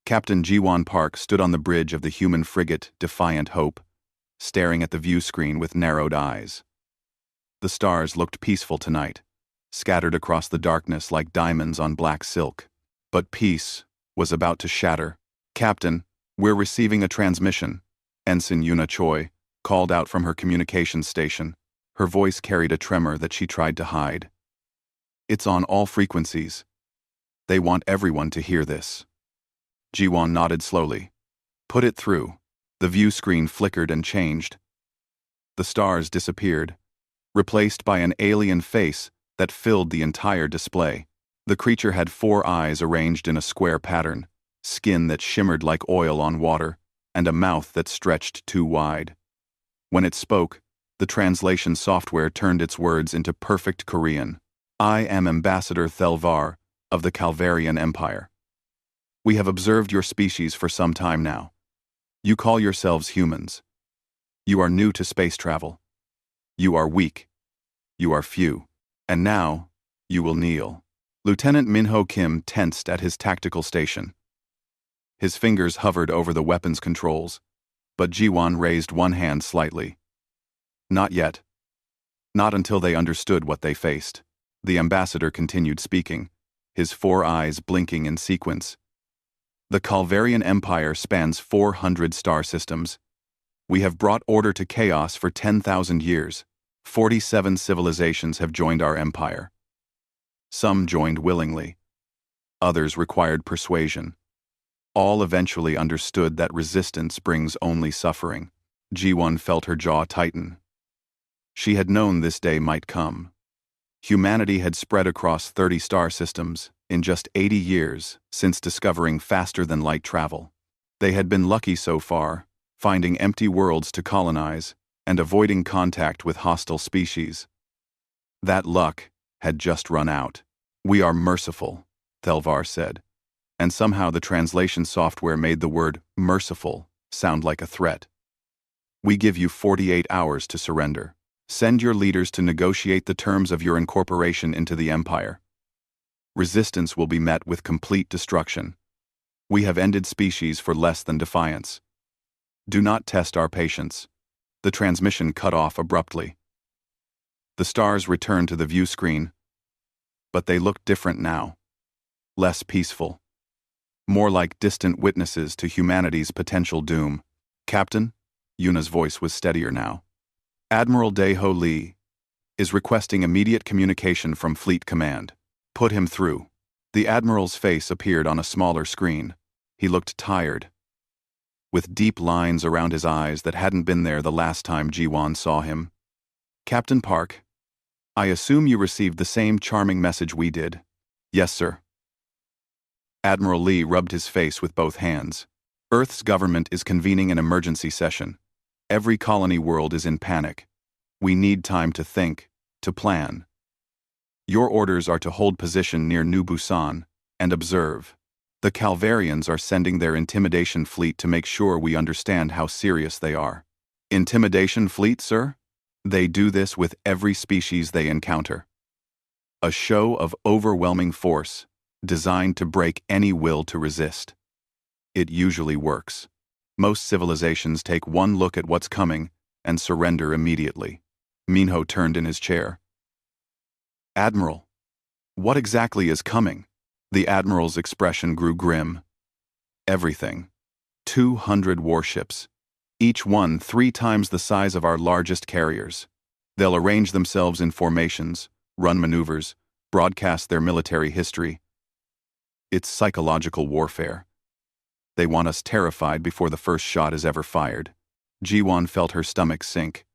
Captain Jiwon Park stood on the bridge of the human frigate Defiant Hope, staring at the view screen with narrowed eyes. The stars looked peaceful tonight, scattered across the darkness like diamonds on black silk. But peace was about to shatter. "Captain, we're receiving a transmission," Ensign Yuna Choi called out from her communications station. Her voice carried a tremor that she tried to hide. "It's on all frequencies. They want everyone to hear this." Jiwon nodded slowly. "Put it through." The view screen flickered and changed. The stars disappeared, replaced by an alien face that filled the entire display. The creature had 4 eyes arranged in a square pattern, skin that shimmered like oil on water, and a mouth that stretched too wide. When it spoke, the translation software turned its words into perfect Korean. "I am Ambassador Thelvar of the Calvarian Empire. We have observed your species for some time now. You call yourselves humans. You are new to space travel. You are weak. You are few. And now, you will kneel." Lieutenant Minho Kim tensed at his tactical station. His fingers hovered over the weapons controls, but Jiwon raised one hand slightly. "Not yet. Not until they understood what they faced." The ambassador continued speaking, his 4 eyes blinking in sequence. "The Calvarian Empire spans 400 star systems. We have brought order to chaos for 10,000 years. 47 civilizations have joined our empire. Some joined willingly. Others required persuasion. All eventually understood that resistance brings only suffering." Jiwon felt her jaw tighten. She had known this day might come. Humanity had spread across 30 star systems in just 80 years since discovering faster-than-light travel. They had been lucky so far, finding empty worlds to colonize and avoiding contact with hostile species. That luck had just run out. "We are merciful," Thelvar said, and somehow the translation software made the word merciful sound like a threat. "We give you 48 hours to surrender. Send your leaders to negotiate the terms of your incorporation into the Empire. Resistance will be met with complete destruction. We have ended species for less than defiance. Do not test our patience." The transmission cut off abruptly. The stars returned to the view screen, but they looked different now. Less peaceful. More like distant witnesses to humanity's potential doom. "Captain," Yuna's voice was steadier now. "Admiral Dae-ho Lee is requesting immediate communication from Fleet Command. Put him through." The Admiral's face appeared on a smaller screen. He looked tired, with deep lines around his eyes that hadn't been there the last time Jiwon saw him. "Captain Park, I assume you received the same charming message we did." "Yes, sir." Admiral Lee rubbed his face with both hands. "Earth's government is convening an emergency session. Every colony world is in panic. We need time to think, to plan. Your orders are to hold position near New Busan and observe. The Calvarians are sending their intimidation fleet to make sure we understand how serious they are." "Intimidation fleet, sir?" "They do this with every species they encounter. A show of overwhelming force, designed to break any will to resist. It usually works. Most civilizations take one look at what's coming and surrender immediately." Minho turned in his chair. "Admiral, what exactly is coming?" The Admiral's expression grew grim. "Everything. 200 warships. Each one 3 times the size of our largest carriers. They'll arrange themselves in formations, run maneuvers, broadcast their military history. It's psychological warfare. They want us terrified before the first shot is ever fired." Jiwon felt her stomach sink.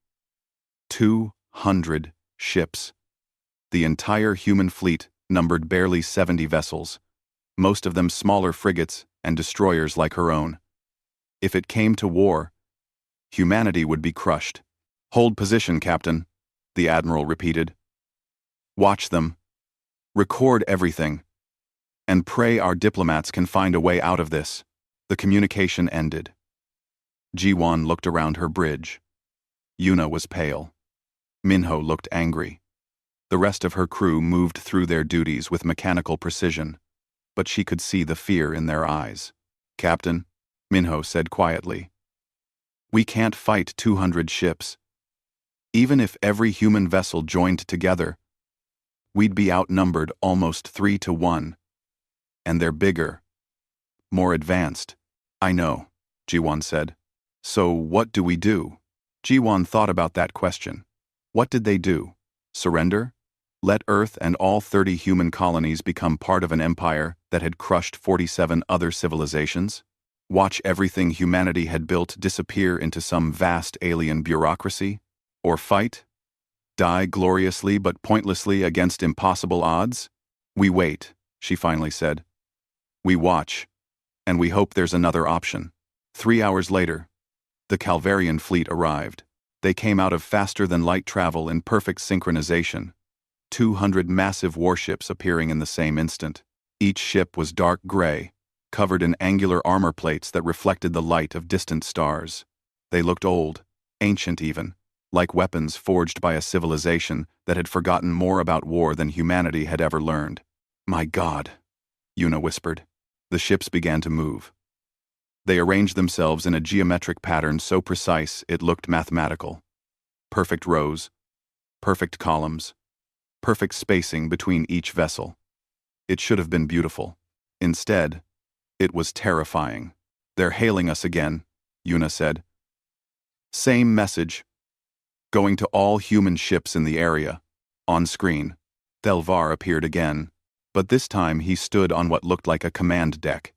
200 ships. The entire human fleet numbered barely 70 vessels, most of them smaller frigates and destroyers like her own. If it came to war, humanity would be crushed. "Hold position, Captain," the Admiral repeated. "Watch them. Record everything. And pray our diplomats can find a way out of this." The communication ended. Jiwon looked around her bridge. Yuna was pale. Minho looked angry. The rest of her crew moved through their duties with mechanical precision, but she could see the fear in their eyes. "Captain," Minho said quietly, "we can't fight 200 ships. Even if every human vessel joined together, we'd be outnumbered almost 3-1. And they're bigger, more advanced." "I know," Jiwon said. "So what do we do?" Jiwon thought about that question. What did they do? Surrender? Let Earth and all 30 human colonies become part of an empire that had crushed 47 other civilizations? Watch everything humanity had built disappear into some vast alien bureaucracy? Or fight? Die gloriously but pointlessly against impossible odds? "We wait," she finally said. "We watch, and we hope there's another option." 3 hours later, the Calvarian fleet arrived. They came out of faster-than-light travel in perfect synchronization, 200 massive warships appearing in the same instant. Each ship was dark gray, covered in angular armor plates that reflected the light of distant stars. They looked old, ancient even, like weapons forged by a civilization that had forgotten more about war than humanity had ever learned. "My God," Yuna whispered. The ships began to move. They arranged themselves in a geometric pattern so precise it looked mathematical. Perfect rows, perfect columns, perfect spacing between each vessel. It should have been beautiful. Instead, it was terrifying. "They're hailing us again," Yuna said. "Same message. Going to all human ships in the area." On screen, Thelvar appeared again, but this time he stood on what looked like a command deck.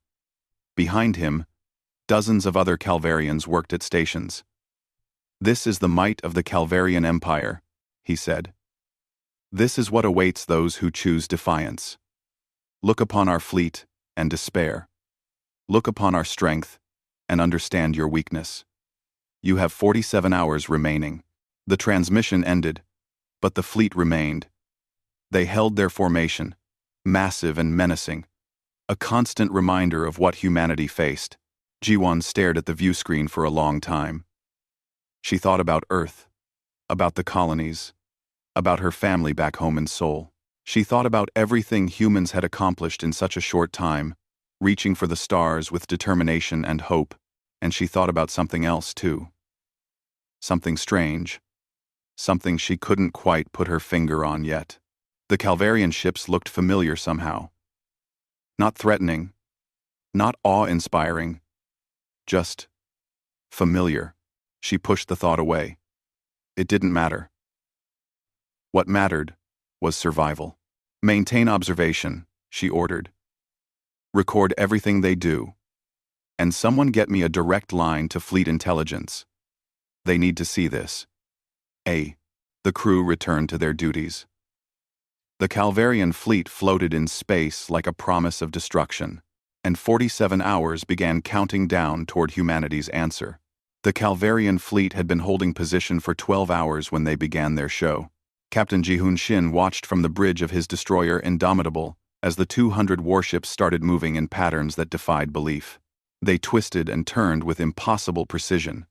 Behind him, dozens of other Calvarians worked at stations. "This is the might of the Calvarian Empire," he said. "This is what awaits those who choose defiance. Look upon our fleet and despair. Look upon our strength and understand your weakness. You have 47 hours remaining." The transmission ended, but the fleet remained. They held their formation, massive and menacing, a constant reminder of what humanity faced. Jiwon stared at the view screen for a long time. She thought about Earth, about the colonies, about her family back home in Seoul. She thought about everything humans had accomplished in such a short time, reaching for the stars with determination and hope, and she thought about something else too. Something strange. Something she couldn't quite put her finger on yet. The Calvarian ships looked familiar somehow. Not threatening, not awe-inspiring, just familiar. She pushed the thought away. It didn't matter. What mattered was survival. "Maintain observation," she ordered. "Record everything they do. And someone get me a direct line to fleet intelligence. They need to see this." The crew returned to their duties. The Calvarian fleet floated in space like a promise of destruction, and 47 hours began counting down toward humanity's answer. The Calvarian fleet had been holding position for 12 hours when they began their show. Captain Ji-hoon Shin watched from the bridge of his destroyer Indomitable as the 200 warships started moving in patterns that defied belief. They twisted and turned with impossible precision.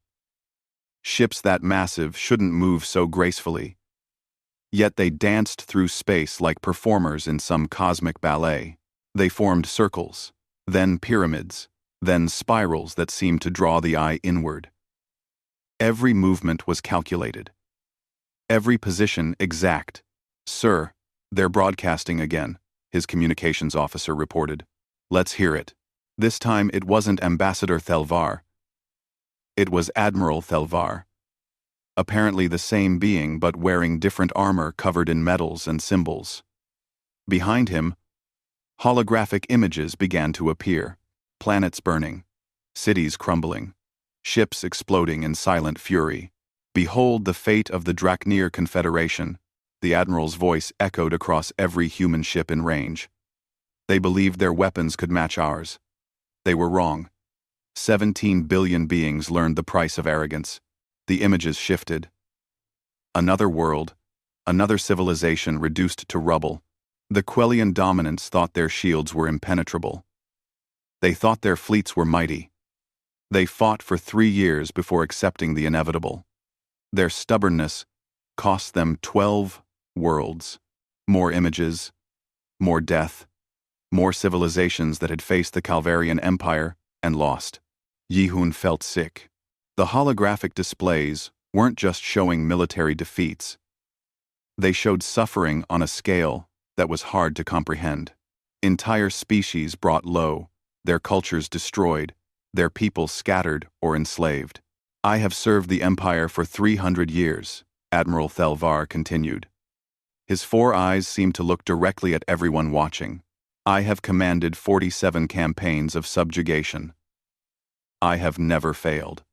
Ships that massive shouldn't move so gracefully. Yet they danced through space like performers in some cosmic ballet. They formed circles, then pyramids, then spirals that seemed to draw the eye inward. Every movement was calculated. Every position exact. "Sir, they're broadcasting again," his communications officer reported. "Let's hear it." This time it wasn't Ambassador Thelvar. It was Admiral Thelvar. Apparently the same being but wearing different armor covered in medals and symbols. Behind him, holographic images began to appear. Planets burning, cities crumbling, ships exploding in silent fury. "Behold the fate of the Draknir Confederation," the Admiral's voice echoed across every human ship in range. They believed their weapons could match ours. They were wrong. 17 billion beings learned the price of arrogance. The images shifted. Another world, another civilization reduced to rubble. The Quellian dominants thought their shields were impenetrable. They thought their fleets were mighty. They fought for 3 years before accepting the inevitable. Their stubbornness cost them 12 worlds. More images, more death, more civilizations that had faced the Calvarian Empire and lost. Yi-hoon felt sick. The holographic displays weren't just showing military defeats. They showed suffering on a scale that was hard to comprehend. Entire species brought low, their cultures destroyed, their people scattered or enslaved. I have served the Empire for 300 years, Admiral Thelvar continued. His 4 eyes seemed to look directly at everyone watching. I have commanded 47 campaigns of subjugation. I have never failed.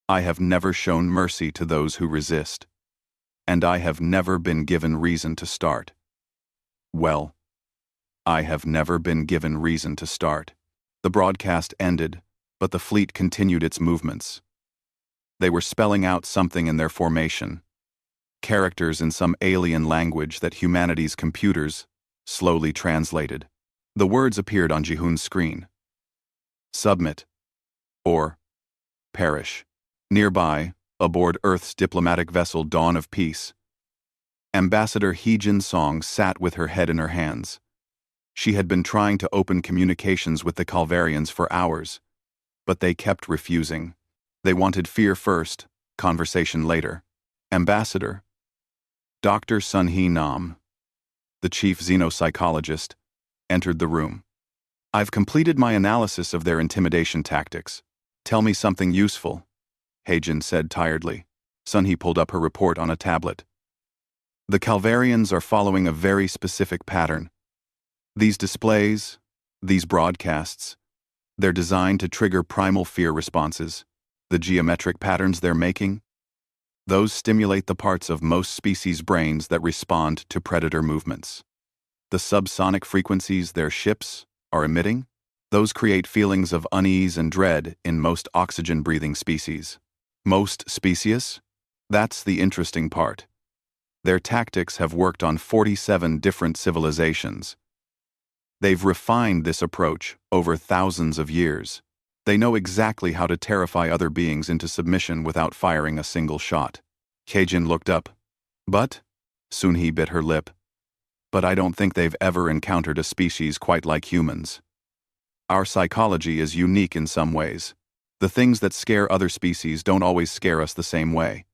I have never shown mercy to those who resist. And I have never been given reason to start. Well, I have never been given reason to start. The broadcast ended, but the fleet continued its movements. They were spelling out something in their formation. Characters in some alien language that humanity's computers slowly translated. The words appeared on Ji-hoon's screen. Submit. Or perish. Nearby, aboard Earth's diplomatic vessel Dawn of Peace, Ambassador Hee-jin Song sat with her head in her hands. She had been trying to open communications with the Calvarians for hours, but they kept refusing. They wanted fear first, conversation later. Ambassador. Dr. Sun-hee Nam, the chief xenopsychologist, entered the room. I've completed my analysis of their intimidation tactics. Tell me something useful, Hee-jin said tiredly. Sun-hee pulled up her report on a tablet. The Calvarians are following a very specific pattern. These displays, these broadcasts, they're designed to trigger primal fear responses. The geometric patterns they're making, those stimulate the parts of most species' brains that respond to predator movements. The subsonic frequencies their ships are emitting, those create feelings of unease and dread in most oxygen-breathing species. Most species? That's the interesting part. Their tactics have worked on 47 different civilizations. They've refined this approach over thousands of years. They know exactly how to terrify other beings into submission without firing a single shot. Hee-jin looked up. But? Sun-hee bit her lip. But I don't think they've ever encountered a species quite like humans. Our psychology is unique in some ways. The things that scare other species don't always scare us the same way.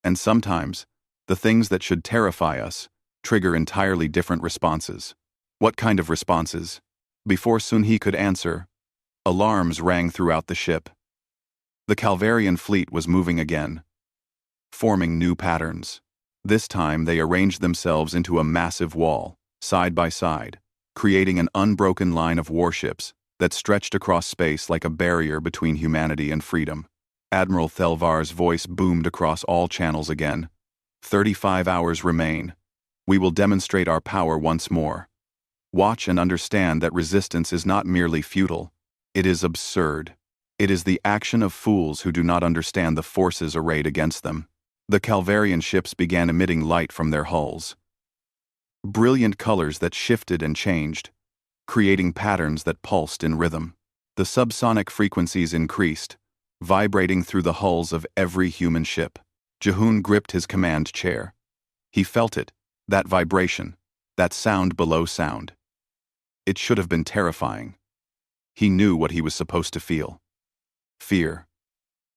And sometimes, the things that should terrify us trigger entirely different responses. What kind of responses? Before Sun-hee could answer, alarms rang throughout the ship. The Calvarian fleet was moving again, forming new patterns. This time they arranged themselves into a massive wall, side by side, creating an unbroken line of warships that stretched across space like a barrier between humanity and freedom. Admiral Thelvar's voice boomed across all channels again. 35 hours remain. We will demonstrate our power once more. Watch and understand that resistance is not merely futile. It is absurd. It is the action of fools who do not understand the forces arrayed against them. The Calvarian ships began emitting light from their hulls. Brilliant colors that shifted and changed, creating patterns that pulsed in rhythm. The subsonic frequencies increased, vibrating through the hulls of every human ship. Ji-hoon gripped his command chair. He felt it, that vibration, that sound below sound. It should have been terrifying. He knew what he was supposed to feel. Fear,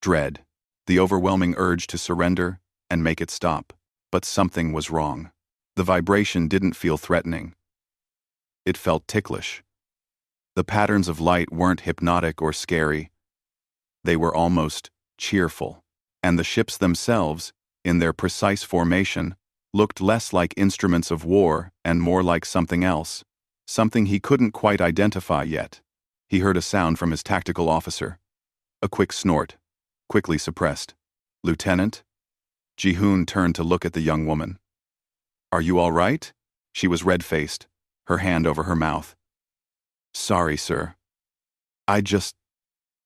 dread, the overwhelming urge to surrender and make it stop. But something was wrong. The vibration didn't feel threatening. It felt ticklish. The patterns of light weren't hypnotic or scary. They were almost cheerful. And the ships themselves, in their precise formation, looked less like instruments of war and more like something else, something he couldn't quite identify yet. He heard a sound from his tactical officer. A quick snort, quickly suppressed. Lieutenant? Ji-hoon turned to look at the young woman. Are you all right? She was red-faced, her hand over her mouth. Sorry, sir.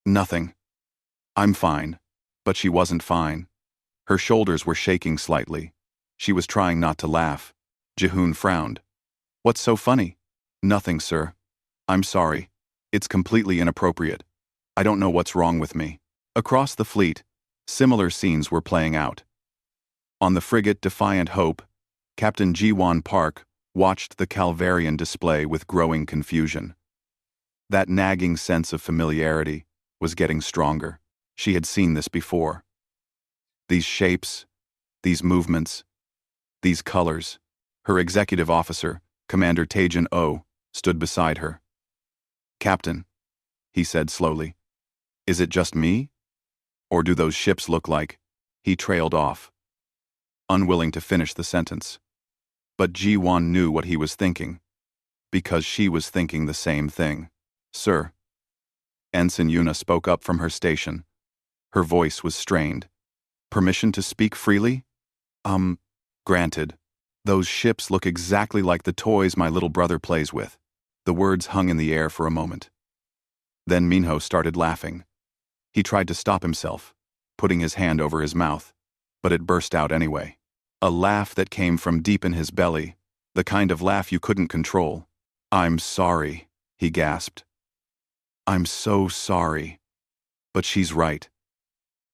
Nothing. I'm fine. But she wasn't fine. Her shoulders were shaking slightly. She was trying not to laugh. Ji-hoon frowned. What's so funny? Nothing, sir. I'm sorry. It's completely inappropriate. I don't know what's wrong with me. Across the fleet, similar scenes were playing out. On the frigate Defiant Hope, Captain Ji-won Park watched the Calvarian display with growing confusion. That nagging sense of familiarity was getting stronger. She had seen this before. These shapes, these movements, these colors. Her executive officer, Commander Taejin Oh, stood beside her. "Captain," he said slowly, "is it just me? Or do those ships look like—" He trailed off, unwilling to finish the sentence. But Ji-won knew what he was thinking, because she was thinking the same thing. "Sir." Ensign Yuna spoke up from her station. Her voice was strained. "Permission to speak freely?" Granted. Those ships look exactly like the toys my little brother plays with." The words hung in the air for a moment. Then Minho started laughing. He tried to stop himself, putting his hand over his mouth, but it burst out anyway. A laugh that came from deep in his belly, the kind of laugh you couldn't control. "I'm sorry," he gasped. "I'm so sorry. But she's right.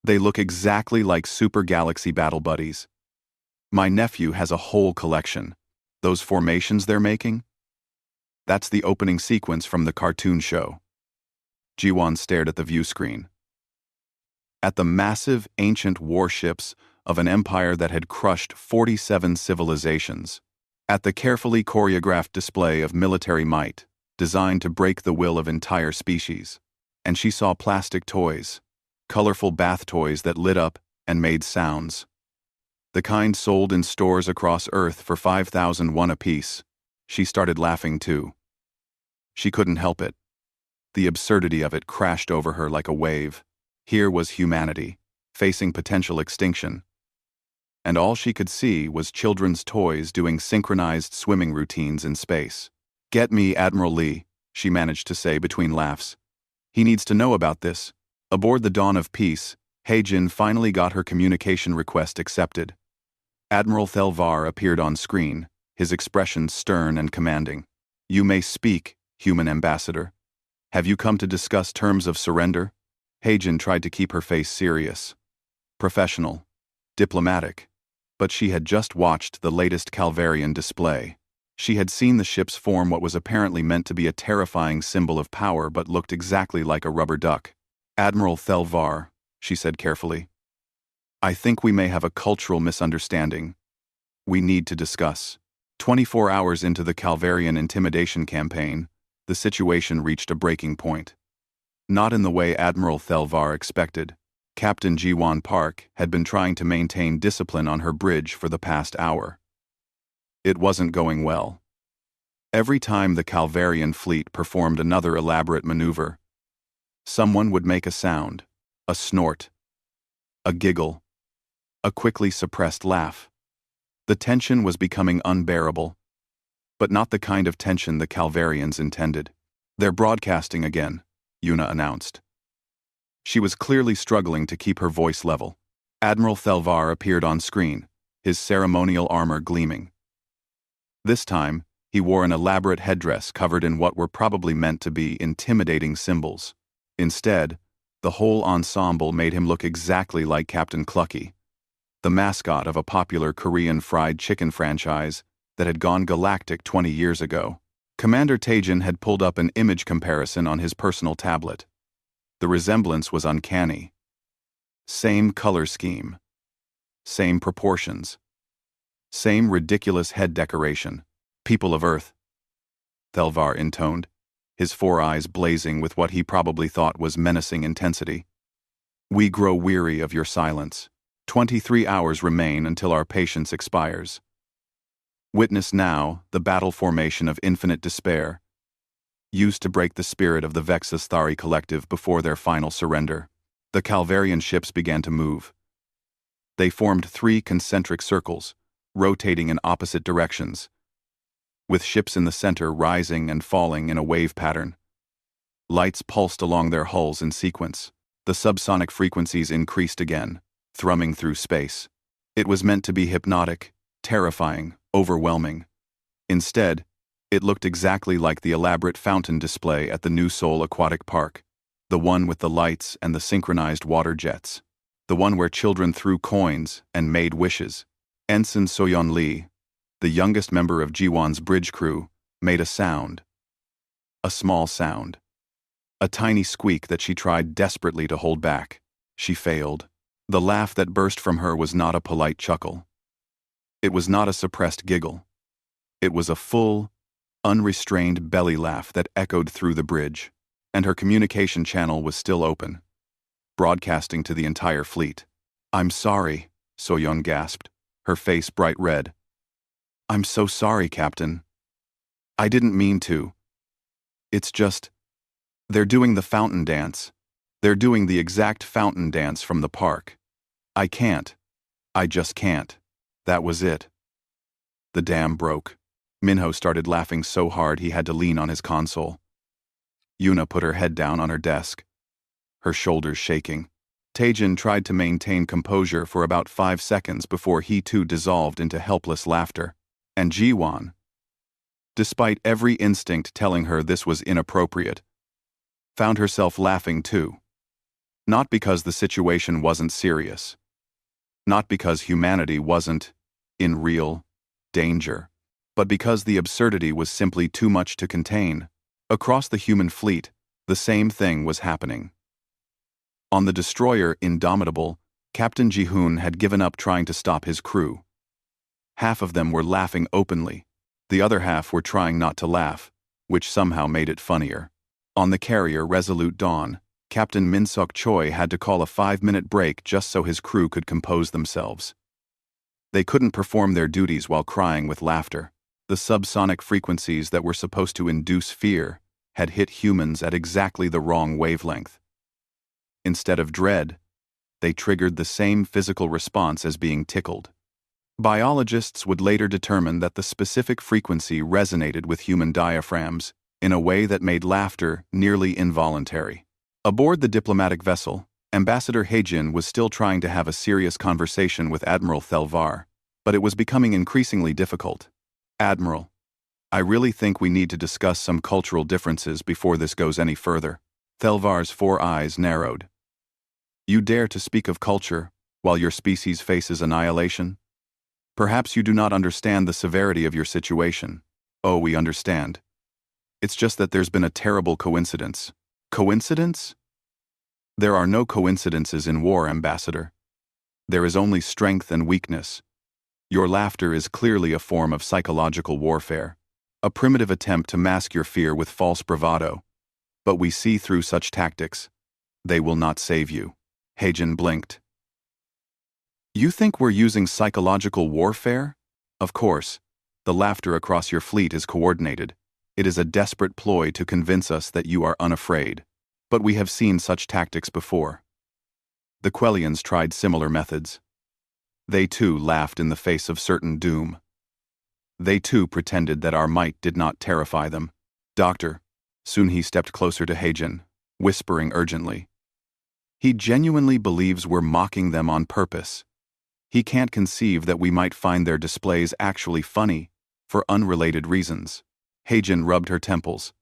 They look exactly like Super Galaxy Battle Buddies. My nephew has a whole collection. Those formations they're making? That's the opening sequence from the cartoon show." Ji-won stared at the view screen. At the massive, ancient warships of an empire that had crushed 47 civilizations. At the carefully choreographed display of military might, designed to break the will of entire species. And she saw plastic toys, colorful bath toys that lit up and made sounds. The kind sold in stores across Earth for 5,000 won apiece. She started laughing too. She couldn't help it. The absurdity of it crashed over her like a wave. Here was humanity, facing potential extinction. And all she could see was children's toys doing synchronized swimming routines in space. "Get me Admiral Lee," she managed to say between laughs. "He needs to know about this." Aboard the Dawn of Peace, Hae-jin finally got her communication request accepted. Admiral Thelvar appeared on screen, his expression stern and commanding. "You may speak, human ambassador. Have you come to discuss terms of surrender?" Hae-jin tried to keep her face serious, professional, diplomatic, but she had just watched the latest Calvarian display. She had seen the ships form what was apparently meant to be a terrifying symbol of power but looked exactly like a rubber duck. "Admiral Thelvar," she said carefully, "I think we may have a cultural misunderstanding. We need to discuss." 24 hours into the Calvarian intimidation campaign, the situation reached a breaking point. Not in the way Admiral Thelvar expected. Captain Ji-won Park had been trying to maintain discipline on her bridge for the past hour. It wasn't going well. Every time the Calvarian fleet performed another elaborate maneuver, someone would make a sound, a snort, a giggle, a quickly suppressed laugh. The tension was becoming unbearable, but not the kind of tension the Calvarians intended. "They're broadcasting again," Yuna announced. She was clearly struggling to keep her voice level. Admiral Thelvar appeared on screen, his ceremonial armor gleaming. This time, he wore an elaborate headdress covered in what were probably meant to be intimidating symbols. Instead, the whole ensemble made him look exactly like Captain Clucky, the mascot of a popular Korean fried chicken franchise that had gone galactic 20 years ago. Commander Taejin had pulled up an image comparison on his personal tablet. The resemblance was uncanny. Same color scheme. Same proportions. Same ridiculous head decoration. "People of Earth," Thelvar intoned, his 4 eyes blazing with what he probably thought was menacing intensity. "We grow weary of your silence. 23 hours remain until our patience expires. Witness now the battle formation of infinite despair, used to break the spirit of the Vexas-Thari collective before their final surrender." The Calvarian ships began to move. They formed 3 concentric circles, rotating in opposite directions, with ships in the center rising and falling in a wave pattern. Lights pulsed along their hulls in sequence. The subsonic frequencies increased again, thrumming through space. It was meant to be hypnotic, terrifying, overwhelming. Instead, it looked exactly like the elaborate fountain display at the New Seoul Aquatic Park, the one with the lights and the synchronized water jets, the one where children threw coins and made wishes. Ensign Soyeon Lee, the youngest member of Ji-won's bridge crew, made a sound. A small sound, A tiny squeak that she tried desperately to hold back. She failed. The laugh that burst from her was not a polite chuckle. It was not a suppressed giggle. It was a full, unrestrained belly laugh that echoed through the bridge, and her communication channel was still open, broadcasting to the entire fleet. "I'm sorry," Soyeon gasped, her face bright red. "I'm so sorry, Captain. I didn't mean to. It's just, they're doing the fountain dance. They're doing the exact fountain dance from the park. I can't. I just can't." That was it. The dam broke. Minho started laughing so hard he had to lean on his console. Yuna put her head down on her desk, her shoulders shaking. Taejin tried to maintain composure for about 5 seconds before he too dissolved into helpless laughter. And Jiwon, despite every instinct telling her this was inappropriate, found herself laughing too. Not because the situation wasn't serious. Not because humanity wasn't in real danger, but because the absurdity was simply too much to contain. Across the human fleet, the same thing was happening. On the destroyer Indomitable, Captain Ji-hoon had given up trying to stop his crew. Half of them were laughing openly. The other half were trying not to laugh, which somehow made it funnier. On the carrier Resolute Dawn, Captain Min-suk Choi had to call a 5-minute break just so his crew could compose themselves. They couldn't perform their duties while crying with laughter. The subsonic frequencies that were supposed to induce fear had hit humans at exactly the wrong wavelength. Instead of dread, they triggered the same physical response as being tickled. Biologists would later determine that the specific frequency resonated with human diaphragms in a way that made laughter nearly involuntary. Aboard the diplomatic vessel, Ambassador Haejin was still trying to have a serious conversation with Admiral Thelvar, but it was becoming increasingly difficult. "Admiral, I really think we need to discuss some cultural differences before this goes any further." Thelvar's 4 eyes narrowed. "You dare to speak of culture while your species faces annihilation? Perhaps you do not understand the severity of your situation." "Oh, we understand. It's just that there's been a terrible coincidence." "Coincidence?" "There are no coincidences in war, Ambassador. There is only strength and weakness. Your laughter is clearly a form of psychological warfare, a primitive attempt to mask your fear with false bravado. But we see through such tactics. They will not save you." Haejin blinked. "You think we're using psychological warfare? Of course. The laughter across your fleet is coordinated. It is a desperate ploy to convince us that you are unafraid. But we have seen such tactics before. The Quellians tried similar methods. They too laughed in the face of certain doom. They too pretended that our might did not terrify them." "Doctor," soon he stepped closer to Haejin, whispering urgently. "He genuinely believes we're mocking them on purpose. He can't conceive that we might find their displays actually funny, for unrelated reasons." Haejin rubbed her temples.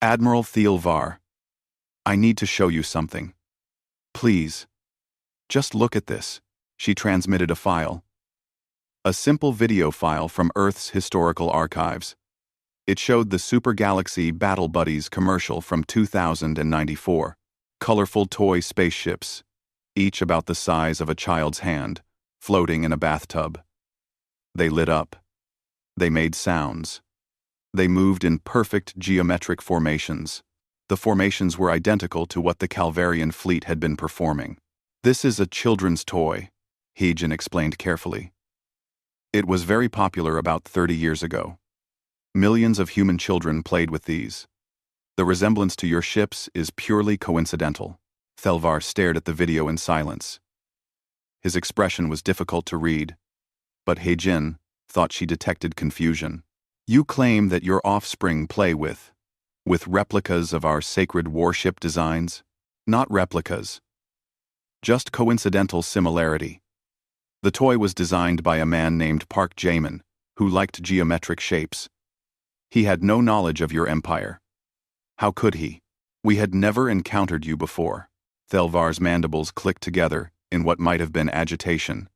"Admiral Thelvar, I need to show you something. Please. Just look at this." She transmitted a file. A simple video file from Earth's historical archives. It showed the Super Galaxy Battle Buddies commercial from 2094. Colorful toy spaceships, each about the size of a child's hand, floating in a bathtub. They lit up. They made sounds. They moved in perfect geometric formations. The formations were identical to what the Calvarian fleet had been performing. "This is a children's toy," Haejin explained carefully. "It was very popular about 30 years ago. Millions of human children played with these. The resemblance to your ships is purely coincidental." Thelvar stared at the video in silence. His expression was difficult to read, but Haejin thought she detected confusion. "You claim that your offspring play with replicas of our sacred warship designs? Not replicas. Just coincidental similarity. The toy was designed by a man named Park Jaemin, who liked geometric shapes. He had no knowledge of your empire. How could he? We had never encountered you before." Thelvar's mandibles clicked together in what might have been agitation.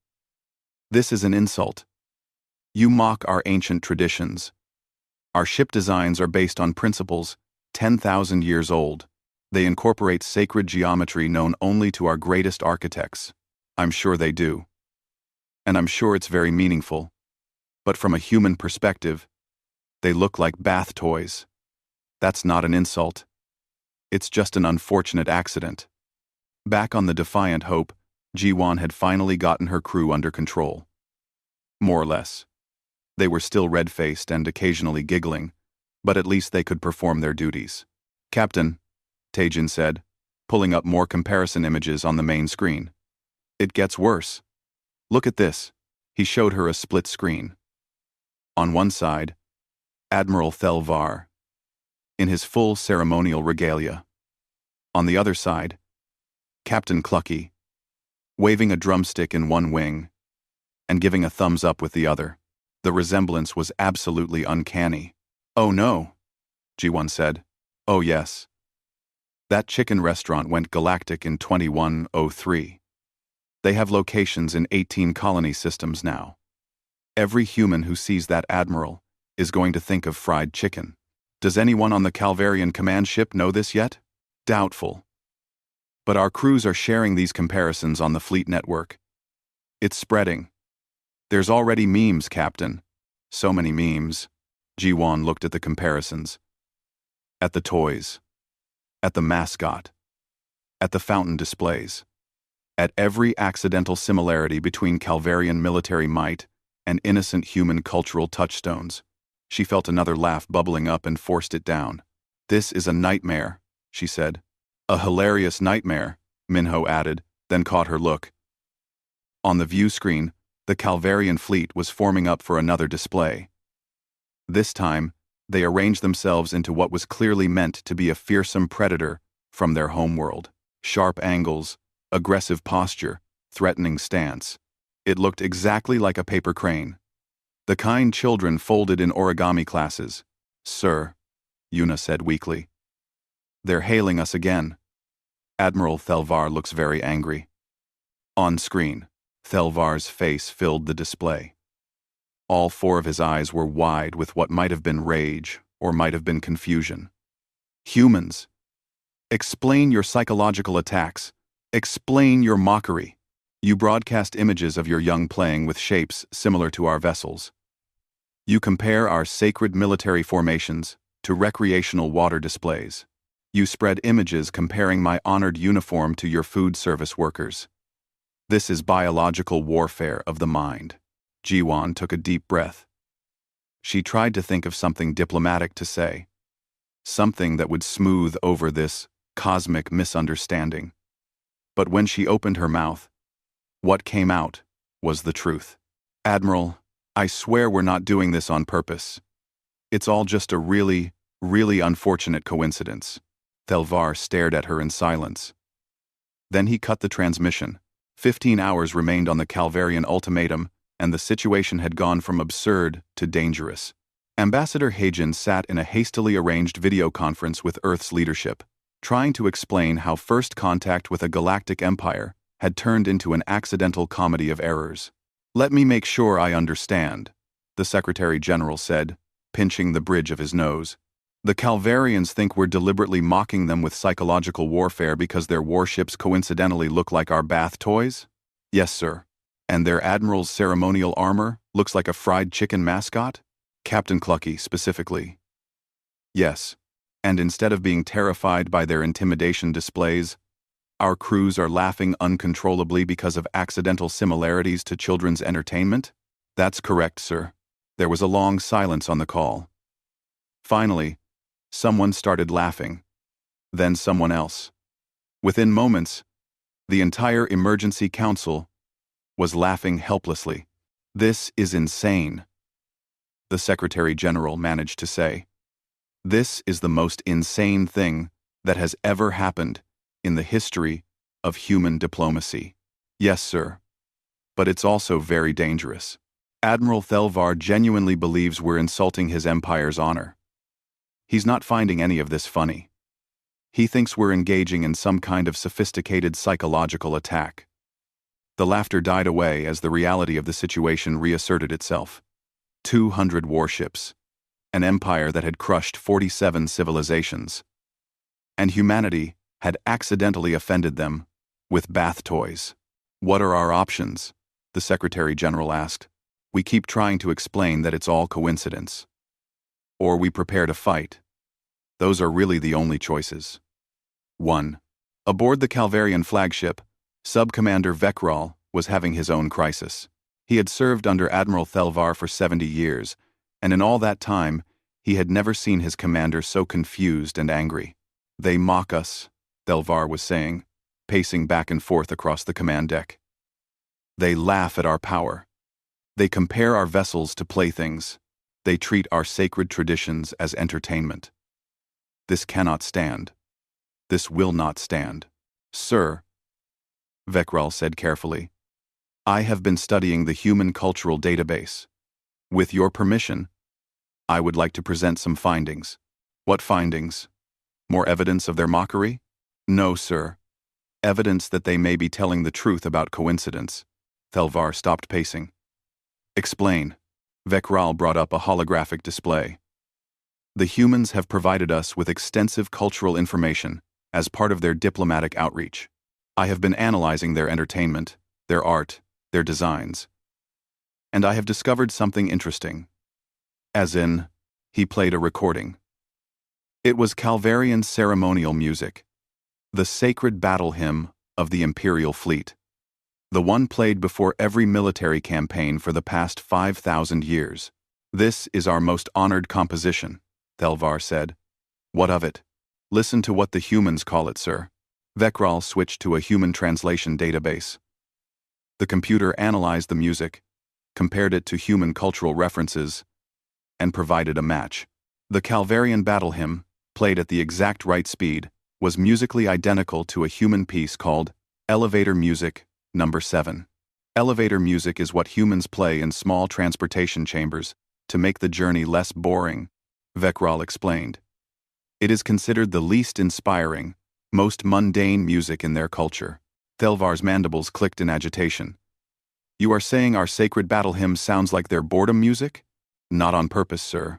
"This is an insult. You mock our ancient traditions. Our ship designs are based on principles 10,000 years old. They incorporate sacred geometry known only to our greatest architects. I'm sure they do. And I'm sure it's very meaningful. But from a human perspective, they look like bath toys. That's not an insult. It's just an unfortunate accident. Back on the Defiant Hope, Ji-won had finally gotten her crew under control. More or less. They were still red-faced and occasionally giggling, but at least they could perform their duties. "Captain," Taejin said, pulling up more comparison images on the main screen. "It gets worse. Look at this." He showed her a split screen. On one side, Admiral Thelvar, in his full ceremonial regalia. On the other side, Captain Clucky, waving a drumstick in one wing and giving a thumbs up with the other. The resemblance was absolutely uncanny. "Oh no," Ji-won said. "Oh yes. That chicken restaurant went galactic in 2103. They have locations in 18 colony systems now. Every human who sees that admiral is going to think of fried chicken. Does anyone on the Calvarian command ship know this yet? Doubtful. But our crews are sharing these comparisons on the fleet network. It's spreading. There's already memes, Captain. So many memes." Ji-won looked at the comparisons. At the toys. At the mascot. At the fountain displays. At every accidental similarity between Calvarian military might and innocent human cultural touchstones. She felt another laugh bubbling up and forced it down. "This is a nightmare," she said. "A hilarious nightmare," Minho added, then caught her look. On the view screen, the Calvarian fleet was forming up for another display. This time, they arranged themselves into what was clearly meant to be a fearsome predator from their homeworld. Sharp angles, aggressive posture, threatening stance. It looked exactly like a paper crane. The kind children folded in origami classes. "Sir," Yuna said weakly. "They're hailing us again." Admiral Thelvar looks very angry. On screen, Thelvar's face filled the display. All four of his eyes were wide with what might have been rage or might have been confusion. "Humans, explain your psychological attacks. Explain your mockery. You broadcast images of your young playing with shapes similar to our vessels. You compare our sacred military formations to recreational water displays. You spread images comparing my honored uniform to your food service workers. This is biological warfare of the mind." Ji-won took a deep breath. She tried to think of something diplomatic to say. Something that would smooth over this cosmic misunderstanding. But when she opened her mouth, what came out was the truth. "Admiral, I swear we're not doing this on purpose. It's all just a really, really unfortunate coincidence." Thelvar stared at her in silence. Then he cut the transmission. 15 hours remained on the Calvarian ultimatum, and the situation had gone from absurd to dangerous. Ambassador Hagen sat in a hastily arranged video conference with Earth's leadership, trying to explain how first contact with a galactic empire had turned into an accidental comedy of errors. "Let me make sure I understand," the Secretary General said, pinching the bridge of his nose. "The Calvarians think we're deliberately mocking them with psychological warfare because their warships coincidentally look like our bath toys?" "Yes, sir." "And their admiral's ceremonial armor looks like a fried chicken mascot?" "Captain Clucky, specifically." "Yes. And instead of being terrified by their intimidation displays, our crews are laughing uncontrollably because of accidental similarities to children's entertainment?" "That's correct, sir." There was a long silence on the call. Finally, someone started laughing. Then someone else. Within moments, the entire emergency council was laughing helplessly. "This is insane," the Secretary General managed to say. "This is the most insane thing that has ever happened in the history of human diplomacy." "Yes, sir. But it's also very dangerous. Admiral Thelvar genuinely believes we're insulting his empire's honor. He's not finding any of this funny. He thinks we're engaging in some kind of sophisticated psychological attack." The laughter died away as the reality of the situation reasserted itself. 200 warships. An empire that had crushed 47 civilizations. And humanity had accidentally offended them with bath toys. "What are our options?" the Secretary General asked. "We keep trying to explain that it's all coincidence. Or we prepare to fight. Those are really the only choices." 1. Aboard the Calvarian flagship, Sub-Commander Vekral was having his own crisis. He had served under Admiral Thelvar for 70 years, and in all that time, he had never seen his commander so confused and angry. "They mock us," Thelvar was saying, pacing back and forth across the command deck. "They laugh at our power. They compare our vessels to playthings. They treat our sacred traditions as entertainment. This cannot stand. This will not stand." "Sir," Vekral said carefully, "I have been studying the Human Cultural Database. With your permission, I would like to present some findings." "What findings? More evidence of their mockery?" "No, sir. Evidence that they may be telling the truth about coincidence." Thelvar stopped pacing. "Explain." Vekral brought up a holographic display. "The humans have provided us with extensive cultural information as part of their diplomatic outreach. I have been analyzing their entertainment, their art, their designs. And I have discovered something interesting. As in, he played a recording. It was Calvarian ceremonial music, the sacred battle hymn of the Imperial Fleet, the one played before every military campaign for the past 5,000 years. This is our most honored composition," Thelvar said. "What of it? Listen to what the humans call it, sir." Vekral switched to a human translation database. The computer analyzed the music, compared it to human cultural references, and provided a match. The Calvarian battle hymn, played at the exact right speed, was musically identical to a human piece called Elevator Music Number 7. Elevator music is what humans play in small transportation chambers to make the journey less boring, Vekral explained. It is considered the least inspiring, most mundane music in their culture. Thelvar's mandibles clicked in agitation. "You are saying our sacred battle hymn sounds like their boredom music?" "Not on purpose, sir.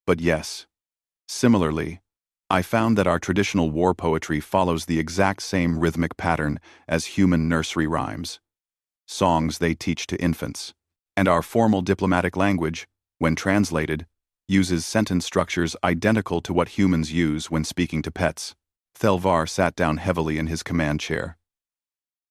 But yes. Similarly, I found that our traditional war poetry follows the exact same rhythmic pattern as human nursery rhymes, songs they teach to infants. And our formal diplomatic language, when translated, uses sentence structures identical to what humans use when speaking to pets." Thelvar sat down heavily in his command chair.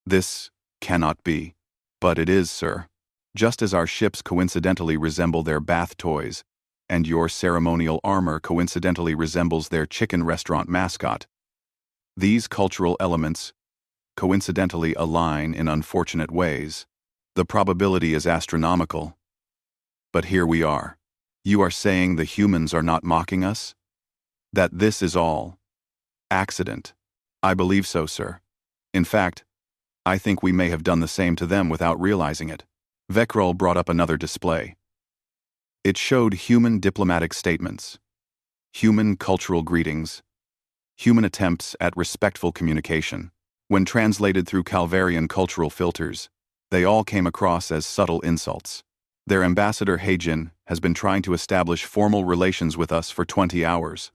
"This cannot be." "But it is, sir. Just as our ships coincidentally resemble their bath toys, and your ceremonial armor coincidentally resembles their chicken restaurant mascot, these cultural elements coincidentally align in unfortunate ways. The probability is astronomical. But here we are. You are saying the humans are not mocking us? That this is all accident?" "I believe so, sir. In fact, I think we may have done the same to them without realizing it." Vekral brought up another display. It showed human diplomatic statements, human cultural greetings, human attempts at respectful communication. When translated through Calvarian cultural filters, they all came across as subtle insults. "Their ambassador Heijin has been trying to establish formal relations with us for 20 hours.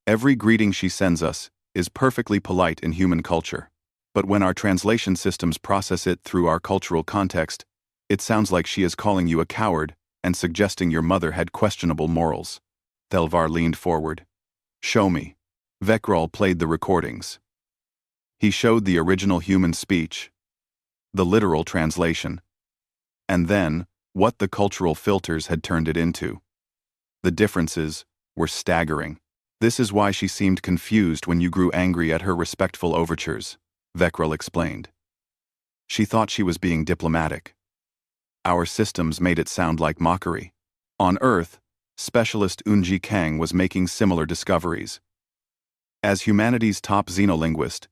Every greeting she sends us is perfectly polite in human culture. But when our translation systems process it through our cultural context, it sounds like she is calling you a coward and suggesting your mother had questionable morals." Thelvar leaned forward. "Show me." Vekral played the recordings. He showed the original human speech, the literal translation, and then what the cultural filters had turned it into. The differences were staggering. "This is why she seemed confused when you grew angry at her respectful overtures," Vekral explained. "She thought she was being diplomatic. Our systems made it sound like mockery." On Earth, specialist Unji Kang was making similar discoveries. As humanity's top xenolinguist,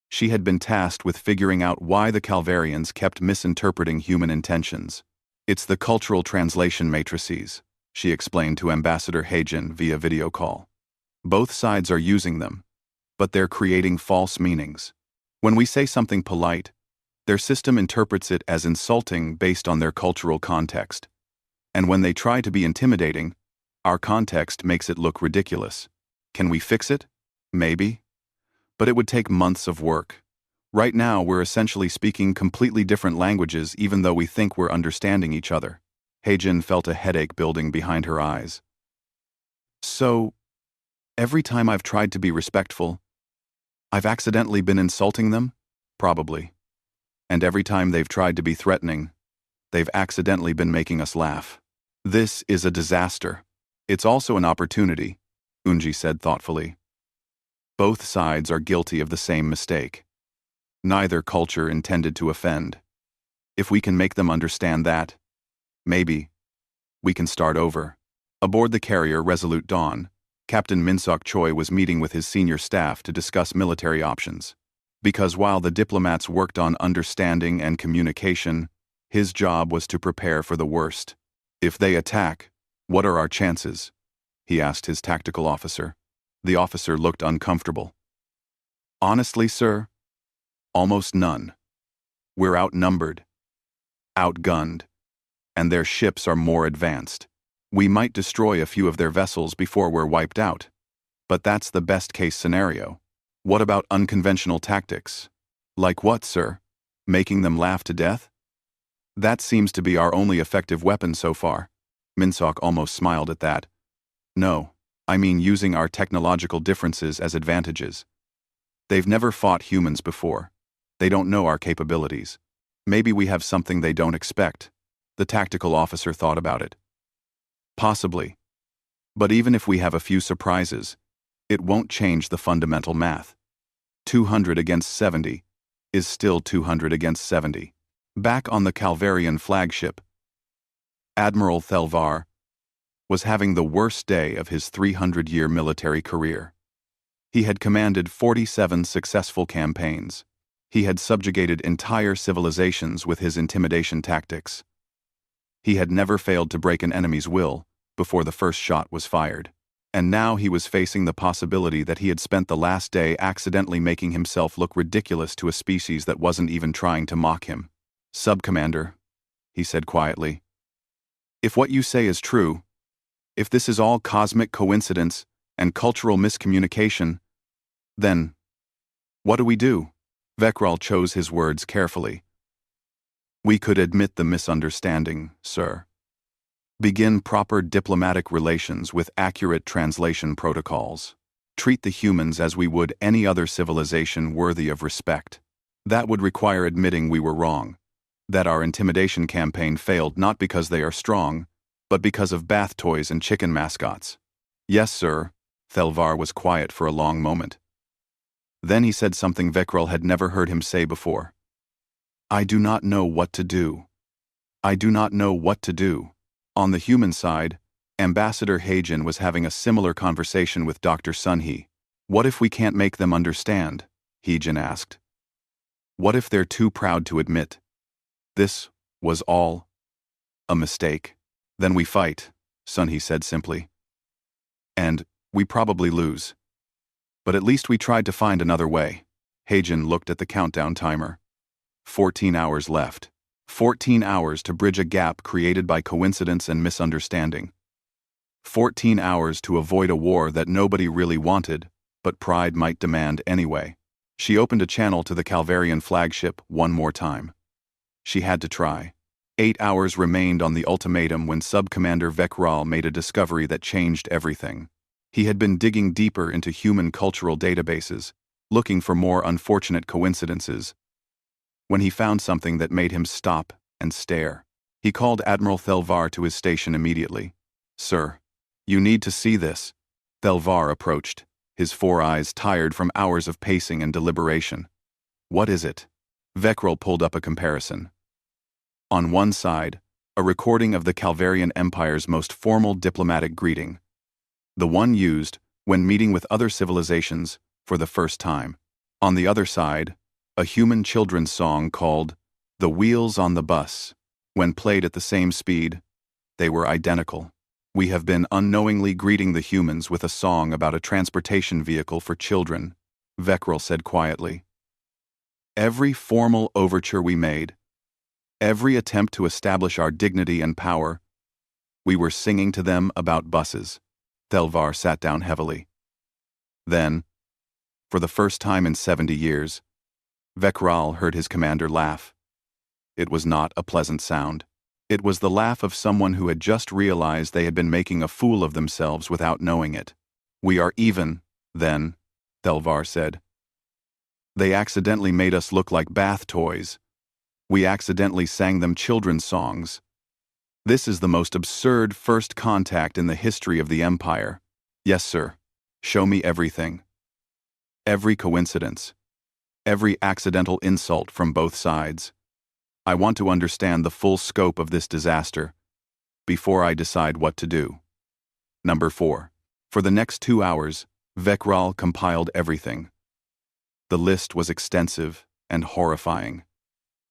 she had been tasked with figuring out why the Calvarians kept misinterpreting human intentions. "It's the cultural translation matrices," she explained to Ambassador Heijin via video call. "Both sides are using them, but they're creating false meanings. When we say something polite, their system interprets it as insulting based on their cultural context. And when they try to be intimidating, our context makes it look ridiculous. Can we fix it? Maybe. but it would take months of work. Right now, we're essentially speaking completely different languages even though we think we're understanding each other. Heijin felt a headache building behind her eyes. So, every time I've tried to be respectful, I've accidentally been insulting them? Probably. And every time they've tried to be threatening, they've accidentally been making us laugh. This is a disaster. It's also an opportunity, Unji said thoughtfully. Both sides are guilty of the same mistake. Neither culture intended to offend. If we can make them understand that, maybe we can start over. Aboard the carrier Resolute Dawn, Captain Minsok Choi was meeting with his senior staff to discuss military options. Because while the diplomats worked on understanding and communication, his job was to prepare for the worst. If they attack, what are our chances? He asked his tactical officer. The officer looked uncomfortable. Honestly, sir, almost none. We're outnumbered, outgunned, and their ships are more advanced. We might destroy a few of their vessels before we're wiped out. But that's the best-case scenario. What about unconventional tactics? Like what, sir? Making them laugh to death? That seems to be our only effective weapon so far. Minsok almost smiled at that. No, I mean using our technological differences as advantages. They've never fought humans before. They don't know our capabilities. Maybe we have something they don't expect. The tactical officer thought about it. Possibly. But even if we have a few surprises, it won't change the fundamental math. 200 against 70 is still 200 against 70. Back on the Calvarian flagship, Admiral Thelvar was having the worst day of his 300-year military career. He had commanded 47 successful campaigns. He had subjugated entire civilizations with his intimidation tactics. He had never failed to break an enemy's will before the first shot was fired. And now he was facing the possibility that he had spent the last day accidentally making himself look ridiculous to a species that wasn't even trying to mock him. Sub-Commander, he said quietly, if what you say is true, if this is all cosmic coincidence and cultural miscommunication, then what do we do? Vekral chose his words carefully. We could admit the misunderstanding, sir. Begin proper diplomatic relations with accurate translation protocols. Treat the humans as we would any other civilization worthy of respect. That would require admitting we were wrong, that our intimidation campaign failed not because they are strong, but because of bath toys and chicken mascots. Yes, sir. Thelvar was quiet for a long moment. Then he said something Vekral had never heard him say before. I do not know what to do. I do not know what to do. On the human side, Ambassador Heijin was having a similar conversation with Dr. Sunhee. What if we can't make them understand? Heijin asked. What if they're too proud to admit this was all a mistake? Then we fight, Sunhee said simply. And we probably lose. But at least we tried to find another way. Heijin looked at the countdown timer. 14 hours left. 14 hours to bridge a gap created by coincidence and misunderstanding. 14 hours to avoid a war that nobody really wanted, but pride might demand anyway. She opened a channel to the Calvarian flagship one more time. She had to try. 8 hours remained on the ultimatum when Sub-Commander Vekral made a discovery that changed everything. He had been digging deeper into human cultural databases, looking for more unfortunate coincidences, when he found something that made him stop and stare. He called Admiral Thelvar to his station immediately. Sir, you need to see this. Thelvar approached, his 4 eyes tired from hours of pacing and deliberation. What is it? Vekral pulled up a comparison. On one side, a recording of the Calvarian Empire's most formal diplomatic greeting, the one used when meeting with other civilizations for the first time. On the other side, a human children's song called The Wheels on the Bus. When played at the same speed, they were identical. We have been unknowingly greeting the humans with a song about a transportation vehicle for children, Vekral said quietly. Every formal overture we made, every attempt to establish our dignity and power, we were singing to them about buses. Thelvar sat down heavily. Then, For the first time in 70 years, Vekral heard his commander laugh. It was not a pleasant sound. It was the laugh of someone who had just realized they had been making a fool of themselves without knowing it. "We are even, then," Thelvar said. "They accidentally made us look like bath toys. We accidentally sang them children's songs. This is the most absurd first contact in the history of the Empire. Yes, sir. Show me everything. Every coincidence. Every accidental insult from both sides. I want to understand the full scope of this disaster before I decide what to do." Number 4. For the next 2 hours, Vekral compiled everything. The list was extensive and horrifying.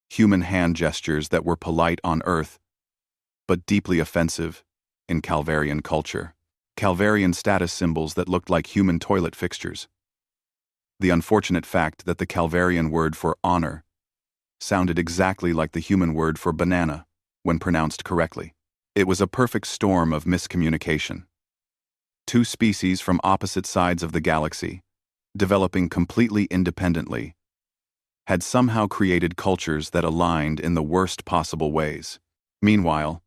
Human hand gestures that were polite on Earth, but deeply offensive in Calvarian culture. Calvarian status symbols that looked like human toilet fixtures. The unfortunate fact that the Calvarian word for honor sounded exactly like the human word for banana when pronounced correctly. It was a perfect storm of miscommunication. Two species from opposite sides of the galaxy, developing completely independently, had somehow created cultures that aligned in the worst possible ways. Meanwhile,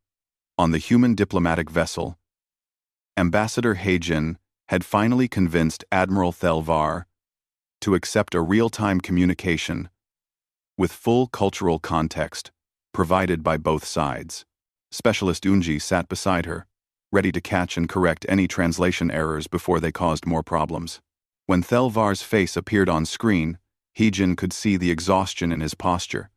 on the human diplomatic vessel, Ambassador Hajin had finally convinced Admiral Thelvar to accept a real-time communication with full cultural context provided by both sides. Specialist Unji sat beside her, ready to catch and correct any translation errors before they caused more problems. When Thelvar's face appeared on screen, Hejin could see the exhaustion in his posture.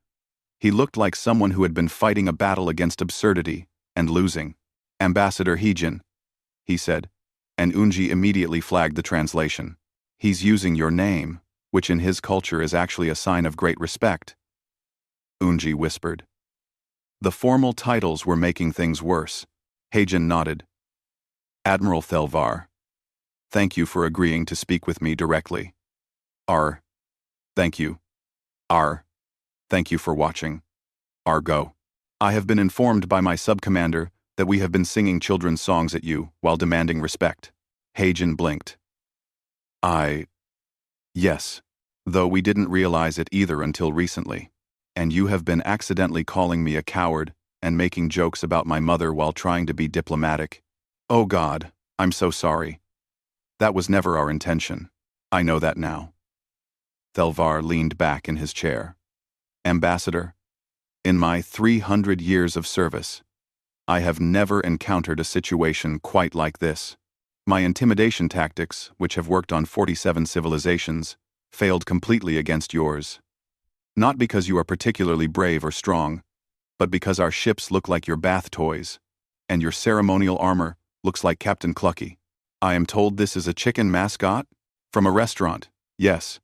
He looked like someone who had been fighting a battle against absurdity and losing. "Ambassador Hejin," he said, and Unji immediately flagged the translation. "He's using your name, which in his culture is actually a sign of great respect," Unji whispered. The formal titles were making things worse. Hejin nodded. "Admiral Thelvar, thank you for agreeing to speak with me directly. Thank you. Thank you for watching. Go. I have been informed by my sub-commander that we have been singing children's songs at you while demanding respect." Hejin blinked. Yes, though we didn't realize it either until recently. And you have been accidentally calling me a coward and making jokes about my mother while trying to be diplomatic. Oh God, I'm so sorry. That was never our intention. I know that now." Thelvar leaned back in his chair. "Ambassador, in my 300 years of service, I have never encountered a situation quite like this. My intimidation tactics, which have worked on 47 civilizations, failed completely against yours. Not because you are particularly brave or strong, but because our ships look like your bath toys, and your ceremonial armor looks like Captain Clucky. I am told this is a chicken mascot? From a restaurant, yes.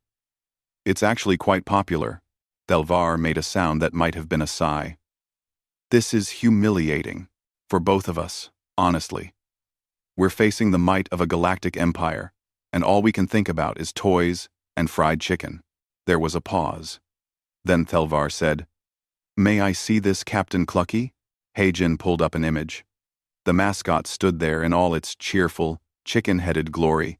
It's actually quite popular." Thelvar made a sound that might have been a sigh. "This is humiliating. For both of us, honestly. We're facing the might of a galactic empire, and all we can think about is toys and fried chicken." There was a pause. Then Thelvar said, "May I see this Captain Clucky?" Hejin pulled up an image. The mascot stood there in all its cheerful, chicken-headed glory,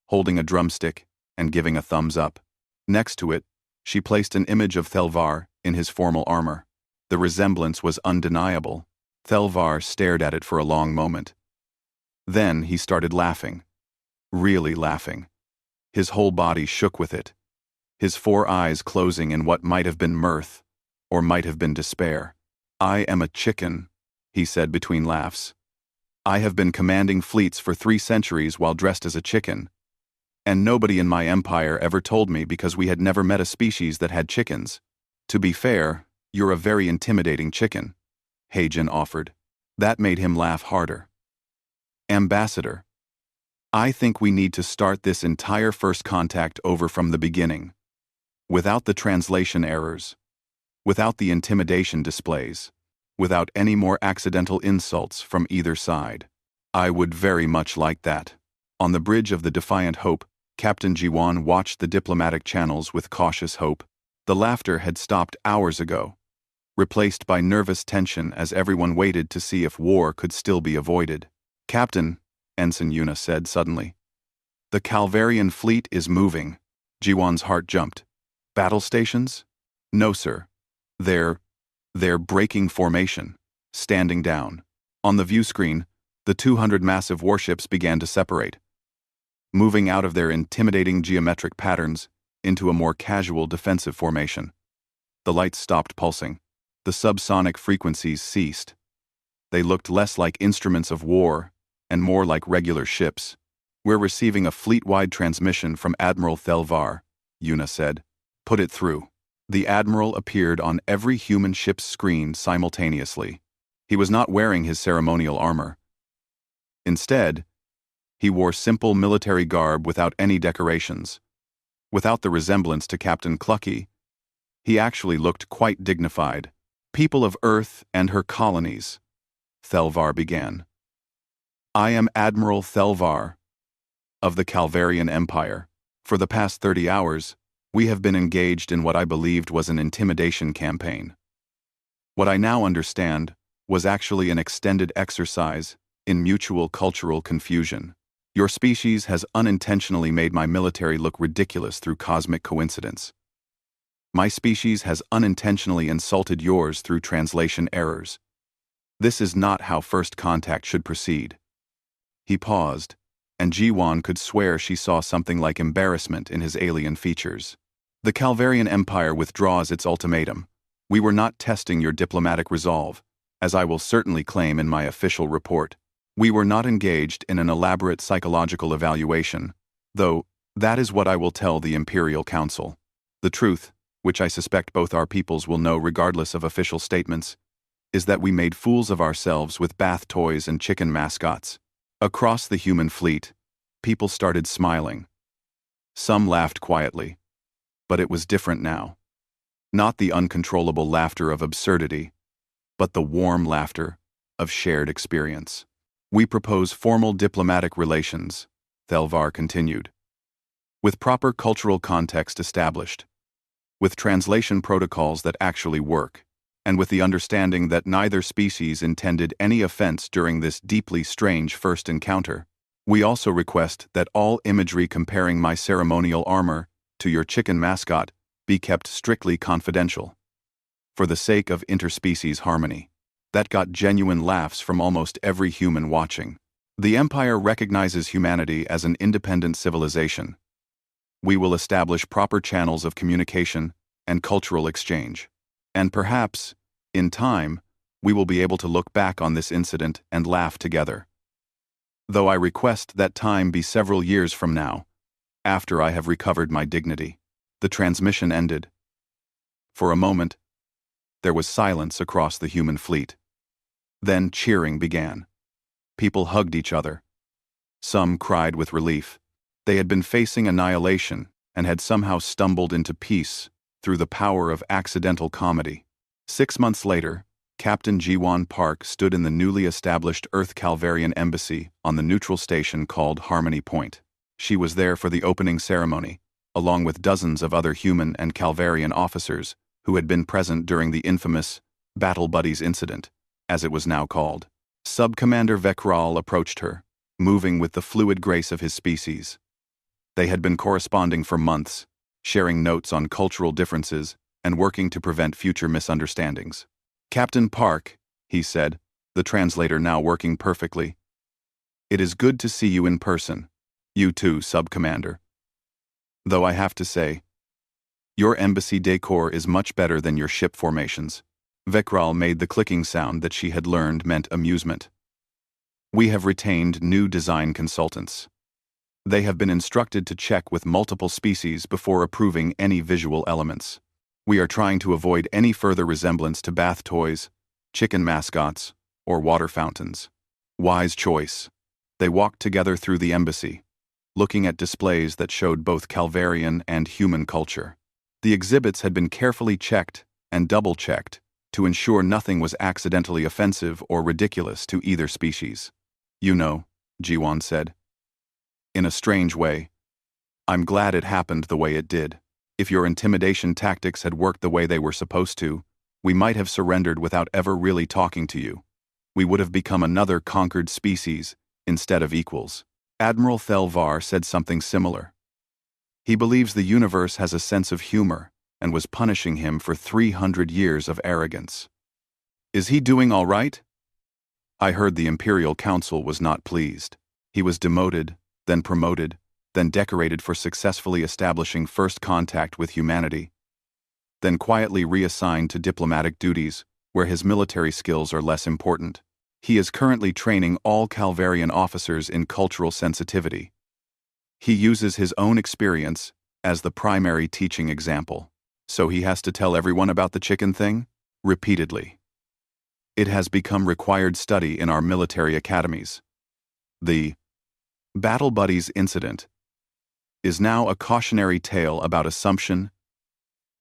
holding a drumstick and giving a thumbs up. Next to it, she placed an image of Thelvar in his formal armor. The resemblance was undeniable. Thelvar stared at it for a long moment. Then he started laughing. Really laughing. His whole body shook with it. His 4 eyes closing in what might have been mirth, or might have been despair. "I am a chicken," he said between laughs. "I have been commanding fleets for 3 centuries while dressed as a chicken. And nobody in my empire ever told me because we had never met a species that had chickens. To be fair, you're a very intimidating chicken," Hejin offered. That made him laugh harder. "Ambassador, I think we need to start this entire first contact over from the beginning. Without the translation errors. Without the intimidation displays. Without any more accidental insults from either side." "I would very much like that." On the bridge of the Defiant Hope, Captain Jiwan watched the diplomatic channels with cautious hope. The laughter had stopped hours ago, replaced by nervous tension as everyone waited to see if war could still be avoided. "Captain," Ensign Yuna said suddenly, "the Calvarian fleet is moving." Jiwan's heart jumped. Battle stations? No, sir. They're breaking formation. Standing down. On the view screen, the 200 massive warships began to separate, moving out of their intimidating geometric patterns into a more casual defensive formation. The lights stopped pulsing. The subsonic frequencies ceased. They looked less like instruments of war and more like regular ships. We're receiving a fleet-wide transmission from Admiral Thelvar, Yuna said. Put it through. The Admiral appeared on every human ship's screen simultaneously. He was not wearing his ceremonial armor. Instead, he wore simple military garb without any decorations. Without the resemblance to Captain Clucky, he actually looked quite dignified. People of Earth and her colonies, Thelvar began. I am Admiral Thelvar of the Calvarian Empire. For the past 30 hours, we have been engaged in what I believed was an intimidation campaign. What I now understand was actually an extended exercise in mutual cultural confusion. Your species has unintentionally made my military look ridiculous through cosmic coincidence. My species has unintentionally insulted yours through translation errors. This is not how first contact should proceed. He paused, and Jiwan could swear she saw something like embarrassment in his alien features. The Calvarian Empire withdraws its ultimatum. We were not testing your diplomatic resolve, as I will certainly claim in my official report. We were not engaged in an elaborate psychological evaluation, though that is what I will tell the Imperial Council. The truth, which I suspect both our peoples will know regardless of official statements, is that we made fools of ourselves with bath toys and chicken mascots. Across the human fleet, people started smiling. Some laughed quietly, but it was different now. Not the uncontrollable laughter of absurdity, but the warm laughter of shared experience. We propose formal diplomatic relations, Thelvar continued. With proper cultural context established, with translation protocols that actually work, and with the understanding that neither species intended any offense during this deeply strange first encounter. We also request that all imagery comparing my ceremonial armor to your chicken mascot be kept strictly confidential. For the sake of interspecies harmony. That got genuine laughs from almost every human watching. The Empire recognizes humanity as an independent civilization. We will establish proper channels of communication and cultural exchange. And perhaps, in time, we will be able to look back on this incident and laugh together. Though I request that time be several years from now, after I have recovered my dignity. The transmission ended. For a moment, there was silence across the human fleet. Then cheering began. People hugged each other. Some cried with relief. They had been facing annihilation and had somehow stumbled into peace through the power of accidental comedy. 6 months later, Captain Jiwan Park stood in the newly established Earth Calvarian Embassy on the neutral station called Harmony Point. She was there for the opening ceremony, along with dozens of other human and Calvarian officers who had been present during the infamous Battle Buddies incident, as it was now called. Sub-Commander Vekral approached her, moving with the fluid grace of his species. They had been corresponding for months, sharing notes on cultural differences and working to prevent future misunderstandings. Captain Park, he said, the translator now working perfectly. It is good to see you in person. You too, Sub-Commander. Though I have to say, your embassy decor is much better than your ship formations. Vekral made the clicking sound that she had learned meant amusement. We have retained new design consultants. They have been instructed to check with multiple species before approving any visual elements. We are trying to avoid any further resemblance to bath toys, chicken mascots, or water fountains. Wise choice. They walked together through the embassy, looking at displays that showed both Calvarian and human culture. The exhibits had been carefully checked and double-checked to ensure nothing was accidentally offensive or ridiculous to either species. You know, Jiwan said. In a strange way, I'm glad it happened the way it did. If your intimidation tactics had worked the way they were supposed to, we might have surrendered without ever really talking to you. We would have become another conquered species instead of equals. Admiral Thelvar said something similar. He believes the universe has a sense of humor and was punishing him for 300 years of arrogance. Is he doing all right? I heard the Imperial Council was not pleased. He was demoted, then promoted, then decorated for successfully establishing first contact with humanity, then quietly reassigned to diplomatic duties where his military skills are less important. He is currently training all Calvarian officers in cultural sensitivity. He uses his own experience as the primary teaching example. So he has to tell everyone about the chicken thing? Repeatedly. It has become required study in our military academies. The Battle Buddies incident is now a cautionary tale about assumption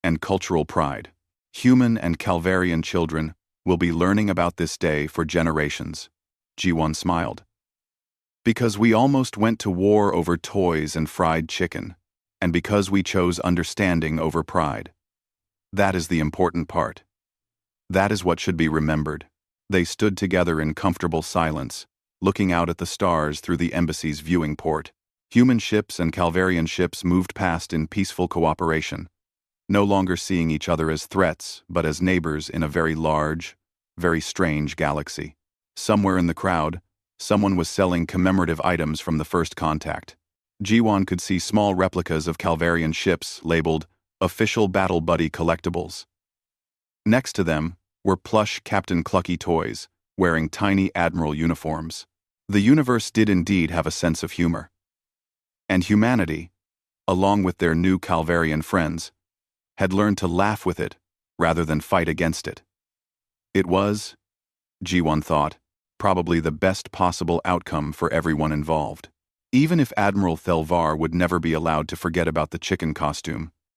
and cultural pride. Human and Calvarian children will be learning about this day for generations. G1 smiled. Because we almost went to war over toys and fried chicken, and because we chose understanding over pride. That is the important part. That is what should be remembered. They stood together in comfortable silence, looking out at the stars through the embassy's viewing port. Human ships and Calvarian ships moved past in peaceful cooperation, no longer seeing each other as threats, but as neighbors in a very large, very strange galaxy. Somewhere in the crowd, someone was selling commemorative items from the first contact. G1 could see small replicas of Calvarian ships labeled Official Battle Buddy Collectibles. Next to them were plush Captain Clucky toys, wearing tiny Admiral uniforms. The universe did indeed have a sense of humor. And humanity, along with their new Calvarian friends, had learned to laugh with it rather than fight against it. It was, G1 thought, probably the best possible outcome for everyone involved. Even if Admiral Thelvar would never be allowed to forget about the chicken costume,